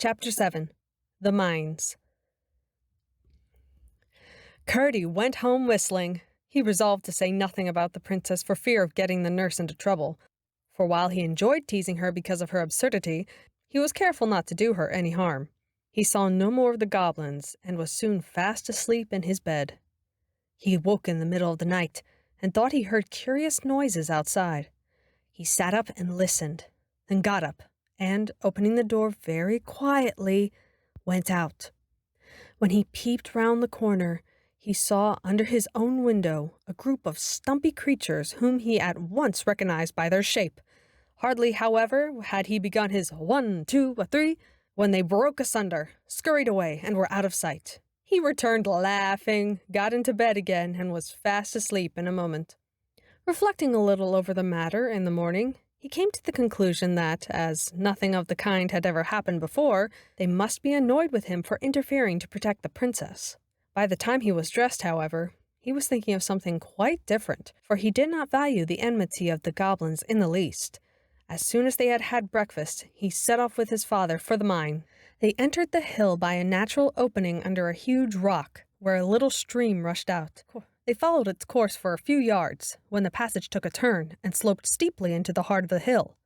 Chapter 7. The Mines. Curdie went home whistling. He resolved to say nothing about the princess for fear of getting the nurse into trouble, for while he enjoyed teasing her because of her absurdity, he was careful not to do her any harm. He saw no more of the goblins, and was soon fast asleep in his bed. He woke in the middle of the night, and thought he heard curious noises outside. He sat up and listened, then got up, and, opening the door very quietly, went out. When he peeped round the corner, he saw under his own window a group of stumpy creatures whom he at once recognized by their shape. Hardly, however, had he begun his 1, 2, 3, when they broke asunder, scurried away, and were out of sight. He returned laughing, got into bed again, and was fast asleep in a moment. Reflecting a little over the matter in the morning, he came to the conclusion that, as nothing of the kind had ever happened before, they must be annoyed with him for interfering to protect the princess. By the time he was dressed, however, he was thinking of something quite different, for he did not value the enmity of the goblins in the least. As soon as they had had breakfast, he set off with his father for the mine. They entered the hill by a natural opening under a huge rock, where a little stream rushed out. They followed its course for a few yards, when the passage took a turn and sloped steeply into the heart of the hill.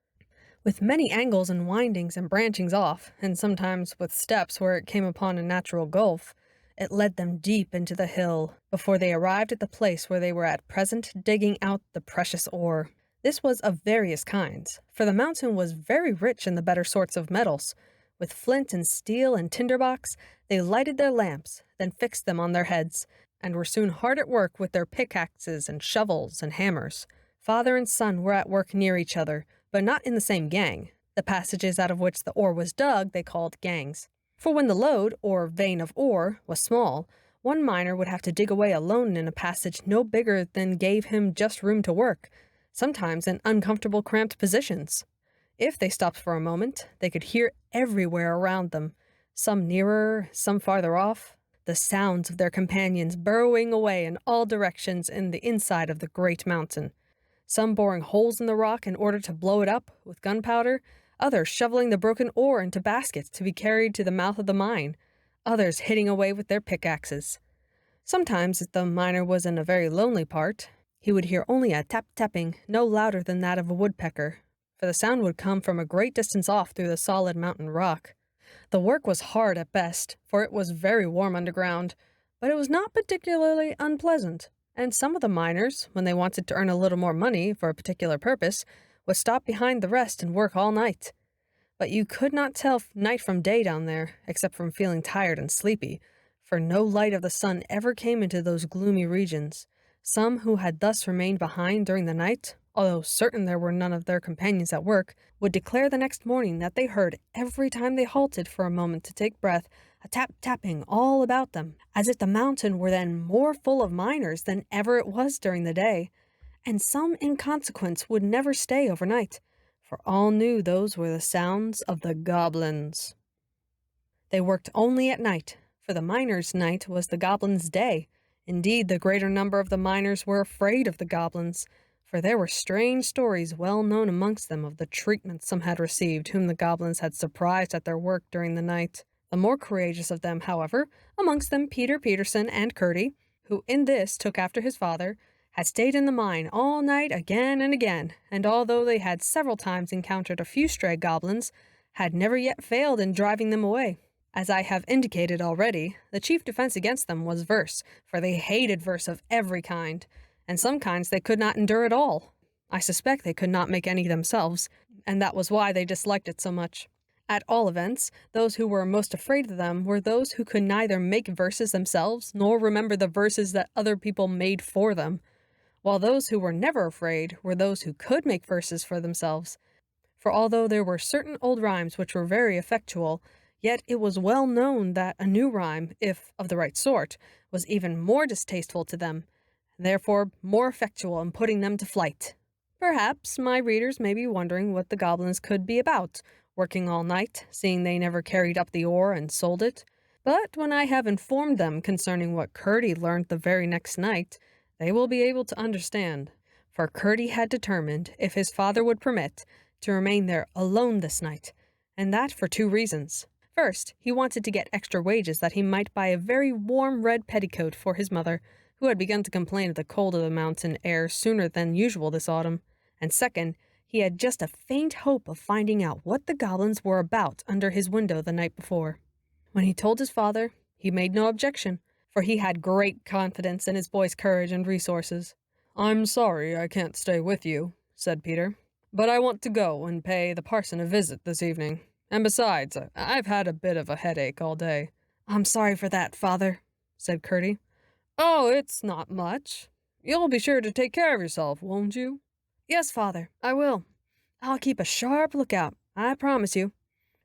With many angles and windings and branchings off, and sometimes with steps where it came upon a natural gulf, it led them deep into the hill before they arrived at the place where they were at present digging out the precious ore. This was of various kinds, for the mountain was very rich in the better sorts of metals. With flint and steel and tinderbox, they lighted their lamps, then fixed them on their heads, and were soon hard at work with their pickaxes and shovels and hammers. Father and son were at work near each other, but not in the same gang. The passages out of which the ore was dug they called gangs. For when the lode, or vein of ore, was small, one miner would have to dig away alone in a passage no bigger than gave him just room to work, sometimes in uncomfortable cramped positions. If they stopped for a moment, they could hear everywhere around them, some nearer, some farther off, the sounds of their companions burrowing away in all directions in the inside of the great mountain, some boring holes in the rock in order to blow it up with gunpowder, others shoveling the broken ore into baskets to be carried to the mouth of the mine, others hitting away with their pickaxes. Sometimes, if the miner was in a very lonely part, he would hear only a tap-tapping no louder than that of a woodpecker, for the sound would come from a great distance off through the solid mountain rock. The work was hard at best, for it was very warm underground, but it was not particularly unpleasant, and some of the miners, when they wanted to earn a little more money for a particular purpose, would stop behind the rest and work all night. But you could not tell night from day down there, except from feeling tired and sleepy, for no light of the sun ever came into those gloomy regions. Some who had thus remained behind during the night, although certain there were none of their companions at work, would declare the next morning that they heard, every time they halted for a moment to take breath, a tap-tapping all about them, as if the mountain were then more full of miners than ever it was during the day, and some in consequence would never stay overnight, for all knew those were the sounds of the goblins. They worked only at night, for the miners' night was the goblins' day. Indeed, the greater number of the miners were afraid of the goblins, for there were strange stories well known amongst them of the treatment some had received whom the goblins had surprised at their work during the night. The more courageous of them, however, amongst them Peter Peterson and Curdie, who in this took after his father, had stayed in the mine all night again and again, and although they had several times encountered a few stray goblins, had never yet failed in driving them away. As I have indicated already, the chief defense against them was verse, for they hated verse of every kind, and some kinds they could not endure at all. I suspect they could not make any themselves, and that was why they disliked it so much. At all events, those who were most afraid of them were those who could neither make verses themselves nor remember the verses that other people made for them, while those who were never afraid were those who could make verses for themselves. For although there were certain old rhymes which were very effectual, yet it was well known that a new rhyme, if of the right sort, was even more distasteful to them, therefore more effectual in putting them to flight. Perhaps my readers may be wondering what the goblins could be about, working all night, seeing they never carried up the ore and sold it. But when I have informed them concerning what Curdie learned the very next night, they will be able to understand, for Curdie had determined, if his father would permit, to remain there alone this night, and that for two reasons. First, he wanted to get extra wages that he might buy a very warm red petticoat for his mother, who had begun to complain of the cold of the mountain air sooner than usual this autumn. And second, he had just a faint hope of finding out what the goblins were about under his window the night before. When he told his father, he made no objection, for he had great confidence in his boy's courage and resources. "I'm sorry I can't stay with you," said Peter, "but I want to go and pay the parson a visit this evening. And besides, I've had a bit of a headache all day." "I'm sorry for that, father," said Curdy. "Oh, it's not much. You'll be sure to take care of yourself, won't you?" "Yes, father, I will. I'll keep a sharp lookout, I promise you."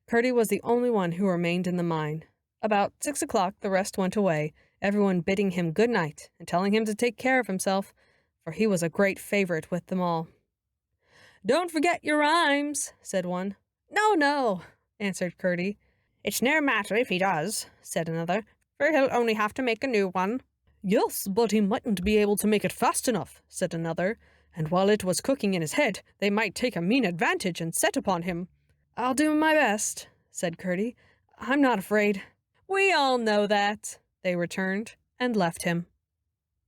Curdy was the only one who remained in the mine. About 6 o'clock the rest went away, everyone bidding him good night and telling him to take care of himself, for he was a great favorite with them all. "Don't forget your rhymes," said one. "No, no," answered Curdy. "It's no matter if he does," said another, "for he'll only have to make a new one." "Yes, but he mightn't be able to make it fast enough," said another, "and while it was cooking in his head, they might take a mean advantage and set upon him." "I'll do my best," said Curdy. "I'm not afraid." "We all know that," they returned, and left him.